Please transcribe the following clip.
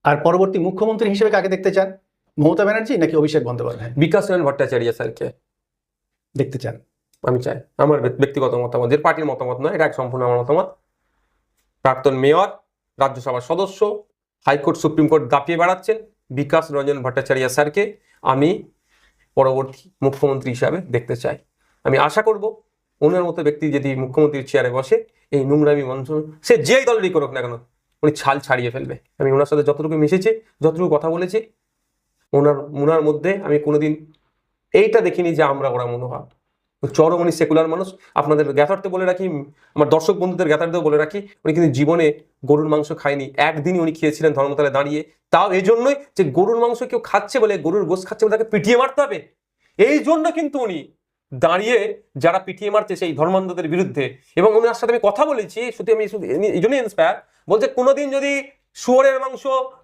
আর পরবর্তী মুখ্যমন্ত্রী হিসেবে কাকে দেখতে চান? মমতা ব্যানার্জি নাকি অভিষেক বন্দ্যোপাধ্যায় বিকাশ রঞ্জন ভট্টাচার্য স্যারকে দেখতে চান? আমি চাই, আমার ব্যক্তিগত মতামত, যে পার্টির মতামত নয়, এটা সম্পূর্ণ আমার মতামত। প্রাক্তন মেয়র, রাজ্যসভার সদস্য, হাইকোর্ট সুপ্রিম কোর্ট দাপিয়ে বেড়াচ্ছেন, বিকাশ রঞ্জন ভট্টাচার্য স্যারকে আমি পরবর্তী মুখ্যমন্ত্রী হিসাবে দেখতে চাই। আমি আশা করব ওনার মতো ব্যক্তি যদি মুখ্যমন্ত্রীর চেয়ারে বসে, এই নোংরামি মঞ্চ সে যেই দলেরই করুক না কেন, উনি ছাল ছাড়িয়ে ফেলবে। আমি ওনার সাথে যতটুকু মিশেছি, যতটুকু কথা বলেছি, ওনার মধ্যে আমি কোনোদিন এইটা দেখিনি যে আমরা ওরা মনোভাব। চরম উনি সেকুলার মানুষ। আপনাদের জ্ঞাতার্থে বলে রাখি, আমার দর্শক বন্ধুদের জ্ঞাতার্থেও বলে রাখি, উনি কিন্তু জীবনে গরুর মাংস খায়নি। একদিনই উনি খেয়েছিলেন ধর্মতলায় দাঁড়িয়ে, তাও এই জন্যই যে গরুর মাংস কেউ খাচ্ছে বলে, গরুর গোশ খাচ্ছে বলে তাকে পিটিয়ে মারতে হবে, এই জন্য কিন্তু উনি দাঁড়িয়ে যারা পিটিয়ে মারছে সেই ধর্মান্ধদের বিরুদ্ধে। এবং ওনার সাথে আমি কথা বলেছি, শুধু আমি এই জন্যই ইন্সপায়ার, বলছে কোনোদিন যদি শুয়োরের মাংস